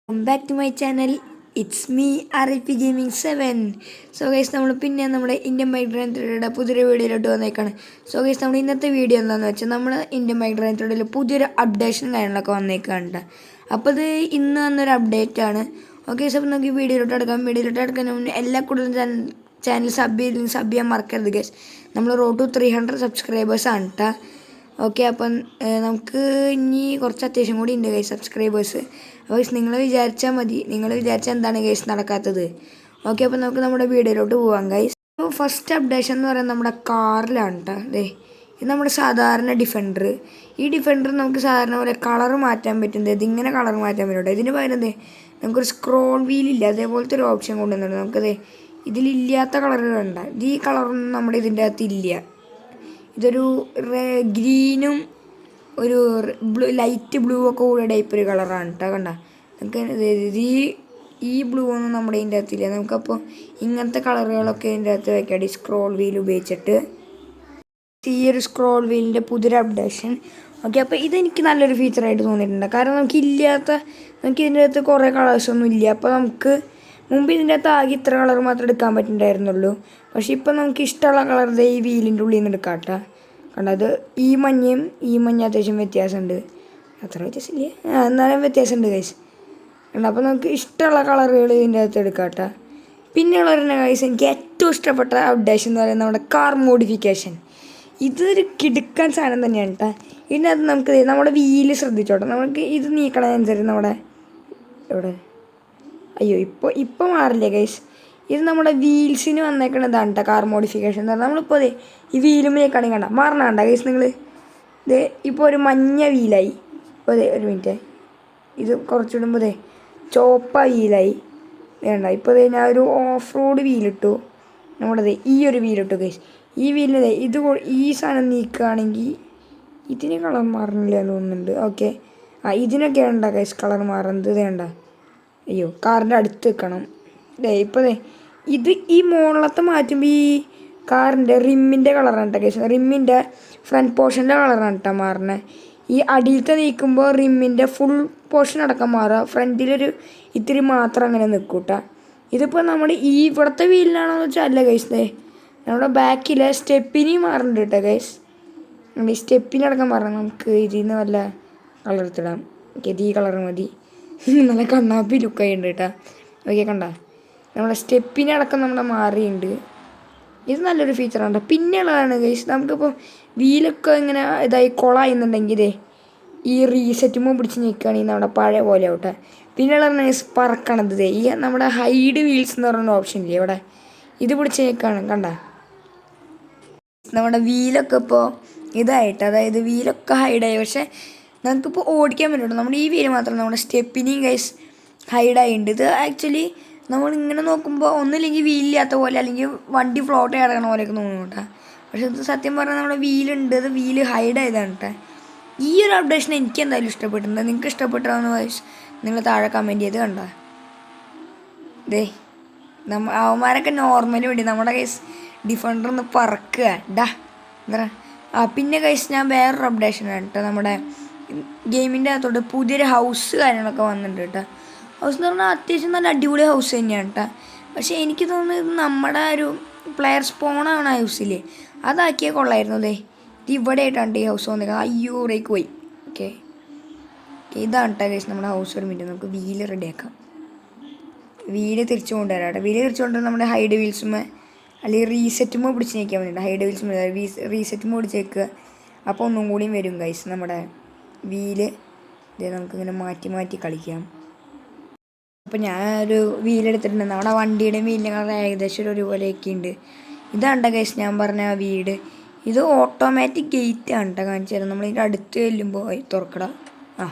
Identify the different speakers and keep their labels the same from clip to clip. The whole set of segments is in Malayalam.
Speaker 1: Welcome back to my channel. It's me RIP Gaming 7. So guys, നമ്മൾ പിന്നെ നമ്മുടെ ഇന്ത്യൻ ബൈക്ക് ഡ്രൈവർ ത്രീയുടെ പുതിയൊരു വീഡിയോയിലോട്ട് വന്നേക്കാണ്. സോ ഗൈസ്, നമ്മുടെ ഇന്നത്തെ വീഡിയോ എന്താണെന്ന് വെച്ചാൽ നമ്മൾ ഇന്ത്യൻ ബൈക്ക് ഡ്രൈവർ ത്രീയിൽ പുതിയൊരു അപ്ഡേഷൻ കാര്യങ്ങളൊക്കെ വന്നേക്കാനുണ്ട്. അപ്പോൾ ഇത് ഇന്ന് വന്നൊരു അപ്ഡേറ്റ് ആണ്. ഓക്കെ, സോ നമുക്ക് വീഡിയോയിലോട്ട് എടുക്കാൻ മുന്നേ എല്ലാ കൂടുതലും ചാനൽ സബ് ചെയ്യാൻ മറക്കരുത് ഗൈസ്. നമ്മൾ റോഡ് ടു 300 സബ്സ്ക്രൈബേഴ്സാണ് കേട്ടോ. ഓക്കെ, അപ്പം നമുക്ക് ഇനി കുറച്ച് അത്യാവശ്യം കൂടി ഉണ്ട് ഗൈസ് സബ്സ്ക്രൈബേഴ്സ്. അപ്പോൾ നിങ്ങൾ വിചാരിച്ചാൽ മതി, നിങ്ങൾ വിചാരിച്ചാൽ എന്താണ് ഗൈസ് നടക്കാത്തത്. ഓക്കെ, അപ്പോൾ നമുക്ക് നമ്മുടെ വീഡിയോയിലോട്ട് പോകാം ഗൈസ്. ഫസ്റ്റ് അപ്ഡേഷൻ എന്ന് പറയുന്നത് നമ്മുടെ കാറിലാണ് കേട്ടോ. ഇത് നമ്മുടെ സാധാരണ ഡിഫൻഡർ. ഈ ഡിഫൻഡർ നമുക്ക് സാധാരണ പോലെ കളർ മാറ്റാൻ പറ്റുന്നത് ഇതിങ്ങനെ കളർ മാറ്റാൻ പറ്റും. ഇതിന് പകരം നമുക്കൊരു സ്ക്രോൾ വീലില്ല, അതേപോലത്തെ ഒരു ഓപ്ഷൻ കൊണ്ടുവന്നിട്ടുണ്ട്. നമുക്കത് ഇതിലില്ലാത്ത കളറുകളുണ്ട്. ഈ കളറൊന്നും നമ്മുടെ ഇതിൻ്റെ അകത്ത് ഇല്ല. ഇതൊരു ഗ്രീനും ഒരു ലൈറ്റ് ബ്ലൂ ഒക്കെ കൂടെ ടൈപ്പ് ഒരു കളറാണ് കേട്ടോ. കണ്ട നമുക്ക് ഈ ബ്ലൂ ഒന്നും നമ്മുടെ ഇതിൻ്റെ അകത്തില്ല. നമുക്കപ്പോൾ ഇങ്ങനത്തെ കളറുകളൊക്കെ ഇതിൻ്റെ അകത്ത് വയ്ക്കാം. ഈ സ്ക്രോൾ വീൽ ഉപയോഗിച്ചിട്ട് ഈ ഒരു സ്ക്രോൾ വീലിൻ്റെ പുതിയൊരു അപ്ഡേഷൻ. ഓക്കെ, അപ്പോൾ ഇതെനിക്ക് നല്ലൊരു ഫീച്ചറായിട്ട് തോന്നിയിട്ടുണ്ട്. കാരണം നമുക്ക് ഇതിൻ്റെ അകത്ത് കുറേ കളേഴ്സൊന്നും ഇല്ല. അപ്പോൾ നമുക്ക് മുമ്പ് ഇതിൻ്റെ അകത്ത് ആകെ ഇത്ര കളർ മാത്രമേ എടുക്കാൻ പറ്റുന്നുണ്ടായിരുന്നുള്ളൂ. പക്ഷേ ഇപ്പം നമുക്ക് ഇഷ്ടമുള്ള കളർ ഈ വീലിൻ്റെ ഉള്ളിൽ നിന്ന് എടുക്കാം കേട്ടോ. കണ്ടത് ഈ മഞ്ഞ അത്യാവശ്യം വ്യത്യാസമുണ്ട്. അത്ര വ്യത്യാസമില്ല, എന്നാലും വ്യത്യാസമുണ്ട് ഗൈസ്. കണ്ട, അപ്പോൾ നമുക്ക് ഇഷ്ടമുള്ള കളറുകൾ ഇതിൻ്റെ അകത്ത് എടുക്കാം കേട്ടോ. പിന്നെയുള്ളവരുടെ ഗൈസ്, എനിക്ക് ഏറ്റവും ഇഷ്ടപ്പെട്ട അപ്ഡേഷൻ എന്ന് പറയുന്നത് നമ്മുടെ കാർ മോഡിഫിക്കേഷൻ. ഇതൊരു കിടുക്കാൻ സാധനം തന്നെയാണ് കേട്ടോ. ഇതിനകത്ത് നമുക്ക് നമ്മുടെ വീല് ശ്രദ്ധിച്ചോട്ടെ. നമുക്ക് ഇത് നീക്കണതനുസരിച്ച് നമ്മുടെ ഇവിടെ ഇപ്പോൾ മാറില്ലേ ഗൈസ്. ഇത് നമ്മുടെ വീൽസിന് വന്നേക്കണതാണ് കേട്ടോ കാർ മോഡിഫിക്കേഷൻ എന്ന് പറഞ്ഞാൽ. നമ്മളിപ്പോൾ ഈ വീലുമേക്കാണെങ്കിൽ കണ്ട മാറണ കണ്ട ഗൈസ് നിങ്ങൾ. ഇപ്പോൾ ഒരു മഞ്ഞ വീലായി. ഇപ്പോൾ ഒരു മിനിറ്റ്, ഇത് കുറച്ചിടുമ്പോൾ ചോപ്പ വീലായി വേണ്ട. ഇപ്പോൾ ഞാൻ ഒരു ഓഫ് റോഡ് വീലിട്ടു. നമ്മുടെ ഈ ഒരു വീലിട്ടു ഗൈസ്. ഈ വീലിന് ഈ സാധനം നീക്കുകയാണെങ്കിൽ ഇതിന് കളർ മാറുന്നില്ല എന്ന് തോന്നുന്നുണ്ട്. ഓക്കെ, ഇതിനൊക്കെ വേണ്ട ഗൈസ് കളർ മാറുന്നത്. വേണ്ട, കാറിൻ്റെ അടുത്ത് വെക്കണം. ഇപ്പോൾ ഇത് ഈ മുകളിലത്തെ മാറ്റുമ്പോൾ ഈ കാറിൻ്റെ റിമ്മിൻ്റെ കളറാണ് കേട്ടോ കേസ്. റിമ്മിൻ്റെ ഫ്രണ്ട് പോർഷൻ്റെ കളറാണ് കേട്ടോ മാറണേ. ഈ അടിയിലത്തെ നീക്കുമ്പോൾ റിമ്മിൻ്റെ ഫുൾ പോർഷൻ അടക്കം മാറുക. ഫ്രണ്ടിലൊരു ഇത്തിരി മാത്രം അങ്ങനെ നിൽക്കും കേട്ടോ. ഇതിപ്പോൾ നമ്മൾ ഇവിടുത്തെ വീലിനാണോ എന്ന് വെച്ചാൽ അല്ല ഗൈസ്. നമ്മുടെ ബാക്കിലെ സ്റ്റെപ്പിനി മാറുന്നുണ്ട് കേട്ടോ ഗൈസ്. ഈ സ്റ്റെപ്പിനടക്കം മാറണം. നമുക്ക് ഇതിൽ നിന്ന് വല്ല കളർ എടുത്തിടാം. ഇത് ഈ കളർ മതി. നല്ല കണ്ണാപ്പി ലുക്കായിട്ടുണ്ട് കേട്ടോ. ഓക്കെ, കണ്ട നമ്മുടെ സ്റ്റെപ്പിനടക്കം നമ്മുടെ മാറിയുണ്ട്. ഇത് നല്ലൊരു ഫീച്ചറാണ്. പിന്നെയുള്ളതാണ് ഗൈസ്, നമുക്കിപ്പോൾ വീലൊക്കെ ഇങ്ങനെ ഇതായി കൊളായുന്നുണ്ടെങ്കിൽ ഈ റീസെറ്റുമ്പോൾ പിടിച്ച് നിൽക്കുകയാണെങ്കിൽ നമ്മുടെ പഴയ പോലെ ആവട്ടെ. പിന്നെയുള്ളതാണ് ഗൈസ് പറക്കണത്. ഈ നമ്മുടെ ഹൈഡ് വീൽസ് എന്ന് പറയുന്ന ഓപ്ഷൻ ഇല്ലേ ഇവിടെ, ഇത് പിടിച്ച് നിൽക്കുകയാണ് കണ്ട. നമ്മുടെ വീലൊക്കെ ഇപ്പോൾ ഇതായിട്ട്, അതായത് വീലൊക്കെ ഹൈഡായി. പക്ഷേ നമുക്കിപ്പോൾ ഓടിക്കാൻ പറ്റുള്ളൂ. നമ്മുടെ ഈ വീല് മാത്രം നമ്മുടെ സ്റ്റെപ്പിനെയും ഗൈസ് ഹൈഡായിട്ടുണ്ട്. ഇത് ആക്ച്വലി നമ്മളിങ്ങനെ നോക്കുമ്പോൾ ഒന്നുമില്ലെങ്കിൽ വീലില്ലാത്ത പോലെ, അല്ലെങ്കിൽ വണ്ടി ഫ്ലോട്ട് കിടക്കണ പോലെയൊക്കെ തോന്നും കേട്ടോ. പക്ഷെ ഇത് സത്യം പറഞ്ഞാൽ നമ്മുടെ വീലുണ്ട്, ഇത് വീല് ഹൈഡായതാണ് കേട്ടോ. ഈ ഒരു അപ്ഡേഷൻ എനിക്ക് എന്തായാലും ഇഷ്ടപ്പെട്ടിട്ടുണ്ട്. നിങ്ങൾക്ക് ഇഷ്ടപ്പെട്ടാന്ന് ഗൈസ് നിങ്ങൾ താഴെ കമൻറ്റ് ചെയ്ത് കണ്ട. അവന്മാരൊക്കെ നോർമലി വേണ്ടി നമ്മുടെ ഗൈസ് ഡിഫൻഡർ ഒന്ന് പറക്കുക ഡാ എന്താ. പിന്നെ ഗൈസ് ഞാൻ വേറൊരു അപ്ഡേഷനാണ് കേട്ടോ. നമ്മുടെ ഗെയിമിൻ്റെ അകത്തോട്ട് പുതിയൊരു ഹൗസ് കാര്യങ്ങളൊക്കെ വന്നിട്ടുണ്ട് കേട്ടോ. ഹൗസ് എന്ന് പറഞ്ഞാൽ അത്യാവശ്യം നല്ല അടിപൊളി ഹൗസ് തന്നെയാണ് കേട്ടോ. പക്ഷേ എനിക്ക് തോന്നുന്നത് നമ്മുടെ ഒരു പ്ലെയർ സ്പോണാണ് ഹൗസില്ലേ, അതാക്കിയാൽ കൊള്ളായിരുന്നു. ഇത് ഇവിടെ ആയിട്ടാണ് ഈ ഹൗസ് വന്നേക്കുന്നത്. അയ്യൂറേക്ക് പോയി. ഓക്കെ, ഇതാണ് കേട്ടോ ഗൈസ് നമ്മുടെ ഹൗസ്. ഒരു മിനിറ്റ്, നമുക്ക് വീല് റെഡിയാക്കാം. വീല് തിരിച്ചു കൊണ്ടുവരാം കേട്ടോ. വീല് തിരിച്ചു കൊണ്ടുവരാൻ നമ്മുടെ ഹൈഡ് വീൽസുമേ അല്ലെങ്കിൽ റീസെറ്റുമ്പോൾ പിടിച്ച് നിൽക്കാൻ വേണ്ടിയിട്ട് ഹൈഡ് വീൽസുമേ റീസെറ്റുമ്പോൾ പിടിച്ച് നിൽക്കുക. അപ്പോൾ ഒന്നും കൂടിയും വരും ഗൈസ് നമ്മുടെ വീല്. നമുക്കിങ്ങനെ മാറ്റി മാറ്റി കളിക്കാം. അപ്പോൾ ഞാനൊരു വീലെടുത്തിട്ടുണ്ട്. നമ്മുടെ വണ്ടിയുടെ വീലിൻ്റെ കളർ ഏകദേശം ഒരുപോലെയൊക്കെ ഉണ്ട്. ഇതാണ്ട ഗൈസ് ഞാൻ പറഞ്ഞ വീട്. ഇത് ഓട്ടോമാറ്റിക് ഗേറ്റ് ആണ് കേട്ടോ. കാണിച്ചു തരാം. നമ്മളിതിൻ്റെ അടുത്ത് ചെല്ലുമ്പോൾ തുറക്കട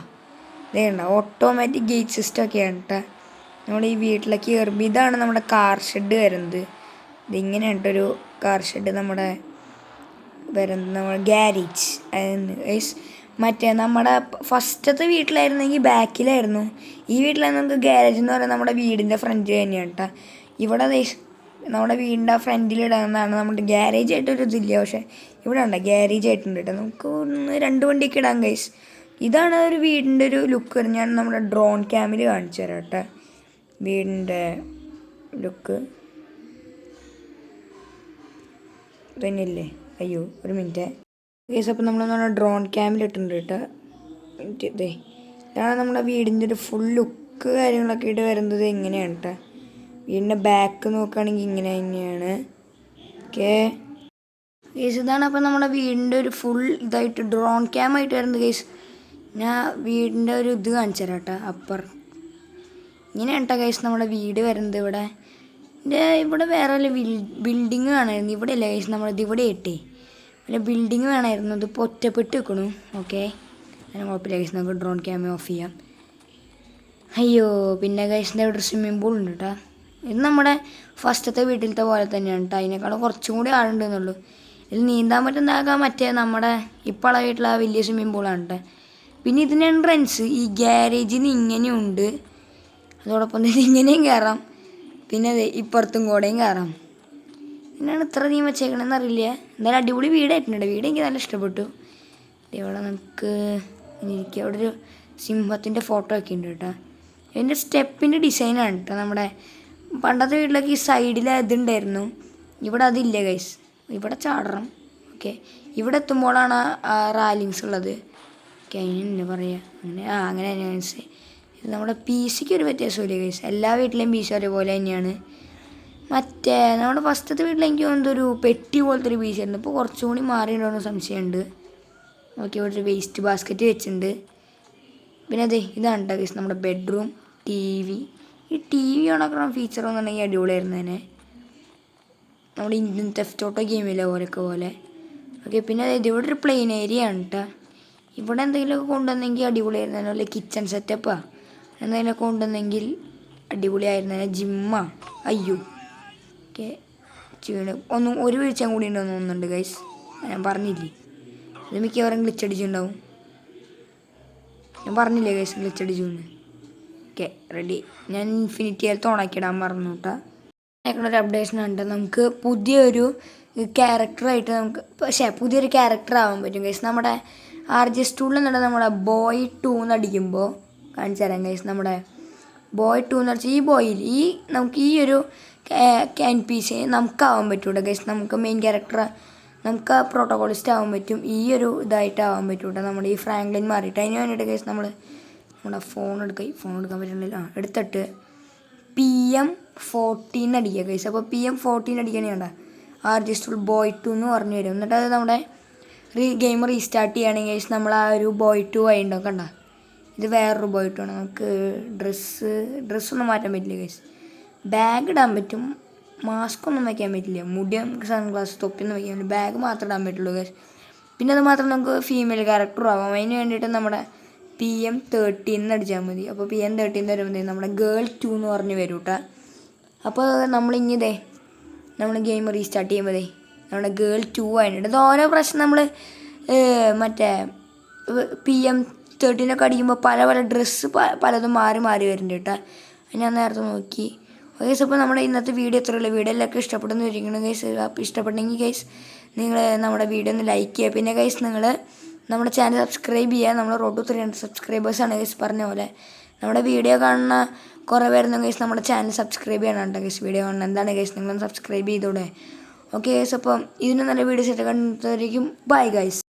Speaker 1: ഇതേണ്ട ഓട്ടോമാറ്റിക് ഗേറ്റ് സിസ്റ്റം ഒക്കെയാണ് കേട്ടോ. നമ്മൾ ഈ വീട്ടിലേക്ക് കയറുമ്പോൾ ഇതാണ് നമ്മുടെ കാർ ഷെഡ് വരുന്നത്. ഇതിങ്ങനെയാണ് കേട്ടോ ഒരു കാർ ഷെഡ് നമ്മുടെ വരുന്നത്. നമ്മുടെ ഗ്യാരേജ് ഗൈസ്. മറ്റേ നമ്മുടെ ഫസ്റ്റത്തെ വീട്ടിലായിരുന്നെങ്കിൽ ബാക്കിലായിരുന്നു. ഈ വീട്ടിലായിരുന്നു നമുക്ക് ഗ്യാരേജ് എന്ന് പറയുന്നത് നമ്മുടെ വീടിൻ്റെ ഫ്രണ്ടിൽ തന്നെയാണ് കേട്ടോ. ഇവിടെ നമ്മുടെ വീടിൻ്റെ ഫ്രണ്ടിലിടാവുന്നതാണ്. നമ്മുടെ ഗ്യാരേജ് ആയിട്ടൊരു ഇതില്ല, പക്ഷേ ഇവിടെ ഉണ്ട് ഗ്യാരേജ് ആയിട്ടുണ്ട് കേട്ടോ. നമുക്ക് 2 വണ്ടിയൊക്കെ ഇടാം ഗൈസ്. ഇതാണ് ഒരു വീടിൻ്റെ ഒരു ലുക്ക്. ഞാൻ നമ്മുടെ ഡ്രോൺ ക്യാമിൽ കാണിച്ചു തരാം കേട്ടോ വീടിൻ്റെ ലുക്ക്. തന്നെയല്ലേ? അയ്യോ ഒരു മിനിറ്റ് ഗൈസ്. അപ്പോൾ നമ്മൾ നമ്മുടെ ഡ്രോൺ ക്യാമിൽ ഇട്ടിട്ടുണ്ട് കേട്ടോ. ഇതേ ഇതാണ് നമ്മുടെ വീടിൻ്റെ ഒരു ഫുൾ ലുക്ക് കാര്യങ്ങളൊക്കെ ആയിട്ട് വരുന്നത്. എങ്ങനെയാണ് കേട്ടോ വീടിൻ്റെ ബാക്ക് നോക്കുകയാണെങ്കിൽ ഇങ്ങനെ തന്നെയാണ്. ഓക്കെ ഗൈസ്, ഇതാണ് അപ്പോൾ നമ്മുടെ വീടിൻ്റെ ഒരു ഫുൾ ഇതായിട്ട് ഡ്രോൺ ക്യാം ആയിട്ട് വരുന്നത് ഗൈസ്. ഞാൻ വീടിൻ്റെ ഒരു ഇത് കാണിച്ചു തരാം കേട്ടോ. അപ്പർ ഇങ്ങനെയാണ് കേട്ടോ ഗൈസ് നമ്മുടെ വീട് വരുന്നത്. ഇവിടെ വേറെ വല്ല ബിൽഡിങ് വേണമായിരുന്നു. ഇവിടെ അല്ലേ ഗൈസ് നമ്മളത് ഇവിടെ ഇട്ടേ വല്ല ബിൽഡിങ് വേണമായിരുന്നു. ഇത് ഒറ്റപ്പെട്ട് വെക്കണു. ഓക്കെ അതിന് കുഴപ്പമില്ല ഗൈസ്, നമുക്ക് ഡ്രോൺ ക്യാമറ ഓഫ് ചെയ്യാം. അയ്യോ പിന്നെ ഗൈസിൻ്റെ ഇവിടെ സ്വിമ്മിംഗ് പൂൾ ഉണ്ട് കേട്ടോ. ഇത് നമ്മുടെ ഫസ്റ്റത്തെ വീട്ടിലത്തെ പോലെ തന്നെയാണ് കേട്ടോ. അതിനേക്കാളും കുറച്ചും കൂടി ആളുണ്ടെന്നുള്ളൂ. ഇതിൽ നീന്താൻ പറ്റുന്നതാകാൻ മറ്റേ നമ്മുടെ ഇപ്പോൾ വീട്ടിലെ വലിയ സ്വിമ്മിംഗ് പൂളാണ് കേട്ടോ. പിന്നെ ഇതിന് എൻട്രൻസ് ഈ ഗ്യാരേജിന് ഇങ്ങനെയുണ്ട്. അതോടൊപ്പം തന്നെ ഇങ്ങനെയും കയറാം. പിന്നെ അതെ ഇപ്പുറത്തും കൂടെയും കയറാം. എന്നാണ് ഇത്ര അധികം വെച്ചേക്കണമെന്ന് അറിയില്ല. എന്തായാലും അടിപൊളി വീടായിട്ടുണ്ട്. വീട് എനിക്ക് നല്ല ഇഷ്ടപ്പെട്ടു. ഇവിടെ നമുക്ക് ഇരിക്കുക. അവിടെ ഒരു സിംഹത്തിൻ്റെ ഫോട്ടോ ഒക്കെ ഉണ്ട് കേട്ടോ. ഇതിൻ്റെ സ്റ്റെപ്പിൻ്റെ ഡിസൈനാണ് കേട്ടോ. നമ്മുടെ പണ്ടത്തെ വീട്ടിലൊക്കെ ഈ സൈഡിൽ ഇതുണ്ടായിരുന്നു. ഇവിടെ അതില്ല ഗൈസ്. ഇവിടെ ചാടണം. ഓക്കെ ഇവിടെ എത്തുമ്പോഴാണ് റാലിങ്സ് ഉള്ളത്. ഓക്കെ അതിനെന്നെ പറയുക അങ്ങനെ തന്നെ മനസ്സിലായി. ഇത് നമ്മുടെ പി സിക്ക് ഒരു വ്യത്യാസമില്ല ഗൈസ്. എല്ലാ വീട്ടിലെയും പി സി ഒരേപോലെ തന്നെയാണ്. മറ്റേ നമ്മുടെ ഫസ്റ്റത്തെ വീട്ടിൽ എനിക്ക് തോന്നുന്നതൊരു പെട്ടി പോലത്തെ ഒരു പി സി ആയിരുന്നു. ഇപ്പോൾ കുറച്ചും കൂടി മാറിയിട്ടുണ്ടോ സംശയമുണ്ട്. ഓക്കെ ഇവിടെ ഒരു വേസ്റ്റ് ബാസ്ക്കറ്റ് വെച്ചിട്ടുണ്ട്. പിന്നെ അതെ ഇതാണ് കേട്ടോ ഗൈസ് നമ്മുടെ ബെഡ്റൂം. TV ഈ TV ഓണാക്കണം ഫീച്ചർ ഒന്നുണ്ടെങ്കിൽ അടിപൊളിയായിരുന്നു തന്നെ. നമ്മുടെ ഇന്ത്യൻ തെഫ്റ്റ് ഓട്ടോ ഗെയിമില്ല ഓരൊക്കെ പോലെ. ഓക്കെ പിന്നെ അതായത് ഇവിടെ ഒരു പ്ലെയിൻ ഏരിയ ആണ് കേട്ടോ. ഇവിടെ എന്തെങ്കിലുമൊക്കെ കൊണ്ടുവന്നെങ്കിൽ അടിപൊളിയായിരുന്നു. അല്ല കിച്ചൺ സെറ്റപ്പാ എന്തെങ്കിലുമൊക്കെ കൊണ്ടുവന്നെങ്കിൽ അടിപൊളിയായിരുന്നു. ജിമ്മാ അയ്യോ ഓക്കെ ഒരു വീഴ്ചയും കൂടി ഉണ്ടെന്ന് തോന്നുന്നുണ്ട് ഗൈസ്. ഞാൻ പറഞ്ഞില്ലേ ഇത് മിക്കവാറും ഗ്ലിച്ചടിച്ചുണ്ടാവും. ഞാൻ പറഞ്ഞില്ലേ ഗൈസ് ഗ്ലിച്ചടിച്ചു എന്ന്. Okay ready. ഞാൻ ഇൻഫിനിറ്റി ഹെൽത്ത് ഓണാക്കിയിടാൻ പറഞ്ഞു കേട്ടോ. ഒരു അപ്ഡേഷൻ ഉണ്ട്. നമുക്ക് പുതിയൊരു ക്യാരക്ടറായിട്ട് പുതിയൊരു ക്യാരക്ടർ ആവാൻ പറ്റും ഗൈസ്. നമ്മുടെ RGS ടൂളിൽ നിന്നിട്ട് നമ്മുടെ ബോയ് 2 എന്നടിക്കുമ്പോൾ കാണിച്ചു തരാം ഗൈസ്. നമ്മുടെ ബോയ് 2 എന്ന് വെച്ചാൽ ഈ ബോയിൽ നമുക്ക് ഈ ഒരു NPC നമുക്കാവാൻ പറ്റൂട്ടോ ഗൈസ്. നമുക്ക് മെയിൻ ക്യാരക്ടർ നമുക്ക് പ്രോട്ടോകോളിസ്റ്റ് ആവാൻ പറ്റും. ഈ ഒരു ഇതായിട്ടാവാൻ പറ്റൂട്ടോ. നമ്മുടെ ഈ ഫ്രാങ്ക്ലിൻ മാറിയിട്ട് അതിന് വേണ്ടിയിട്ട് ഗൈസ് നമ്മുടെ ഫോൺ എടുക്കാൻ പറ്റുന്നില്ല. എടുത്തിട്ട് PM14 അടിക്കുക ഗൈസ്. അപ്പോൾ PM14 അടിക്കാൻ വേണ്ട RGS ടൂൾ ബോയ് 2 എന്ന് പറഞ്ഞു വരും. എന്നിട്ട് അത് നമ്മുടെ ഗെയിം റീസ്റ്റാർട്ട് ചെയ്യുകയാണെങ്കിൽ ഗൈസ് നമ്മൾ ആ ഒരു ബോയ് 2 ആയിട്ടുണ്ടോ കണ്ട. ഇത് വേറൊരു ബോയ് 2 ആണ്. നമുക്ക് ഡ്രസ്സൊന്നും മാറ്റാൻ പറ്റില്ല ഗൈസ്. ബാഗ് ഇടാൻ പറ്റും. മാസ്ക് ഒന്നും വയ്ക്കാൻ പറ്റില്ല. മുടി നമുക്ക് സൺഗ്ലാസ് തൊപ്പിയൊന്നും വയ്ക്കാൻ പറ്റില്ല. ബാഗ് മാത്രമേ ഇടാൻ പറ്റുള്ളൂ ഗൈസ്. പിന്നെ അത് മാത്രം നമുക്ക് ഫീമെയിൽ ക്യാരക്ടർ ആവാം. അതിന് വേണ്ടിയിട്ട് നമ്മുടെ PM13 അടിച്ചാൽ മതി. അപ്പോൾ PM13 വരുമ്പോൾ നമ്മുടെ ഗേൾ 2 എന്ന് പറഞ്ഞ് വരും കേട്ടോ. അപ്പോൾ നമ്മളിങ്ങനെ നമ്മൾ ഗെയിം റീസ്റ്റാർട്ട് ചെയ്യുമ്പോൾ നമ്മുടെ ഗേൾ 2 ആയിട്ടുണ്ട്. ഇത് ഓരോ പ്രാവശ്യം നമ്മൾ മറ്റേ PM13 ഒക്കെ അടിക്കുമ്പോൾ പല ഡ്രസ്സ് പലതും മാറി വരുന്നുണ്ട് കേട്ടോ. ഞാൻ നേരത്തെ നോക്കി. ഗൈസ് അപ്പോൾ നമ്മുടെ ഇന്നത്തെ വീഡിയോ എത്രയുള്ള വീഡിയോ എല്ലാവർക്കും ഇഷ്ടപ്പെടുന്നു വിചാരിക്കുന്നു ഗൈസ്. അപ്പോൾ ഇഷ്ടപ്പെട്ടെങ്കിൽ ഗൈസ് നിങ്ങൾ നമ്മുടെ വീഡിയോ ഒന്ന് ലൈക്ക് ചെയ്യുക. പിന്നെ ഗൈസ് നിങ്ങൾ നമ്മുടെ ചാനൽ സബ്സ്ക്രൈബ് ചെയ്യുക. നമ്മൾ റോഡ് ടു 300 സബ്സ്ക്രൈബേഴ്സാണ് ഗൈസ് പറഞ്ഞ പോലെ. നമ്മുടെ വീഡിയോ കാണുന്ന കുറേ പേരുന്നു ഗൈസ് നമ്മുടെ ചാനൽ സബ്സ്ക്രൈബ് ചെയ്യാനാണ് ഗൈസ് വീഡിയോ കാണുന്നത്. എന്താണ് ഗൈസ് നിങ്ങളൊന്ന് സബ്സ്ക്രൈബ് ചെയ്തോടെ. ഓക്കെ ഗൈസ് അപ്പം ഇതിന് നല്ല വീഡിയോസ് ആയിട്ട് കണ്ടതായിരിക്കും. Bye guys.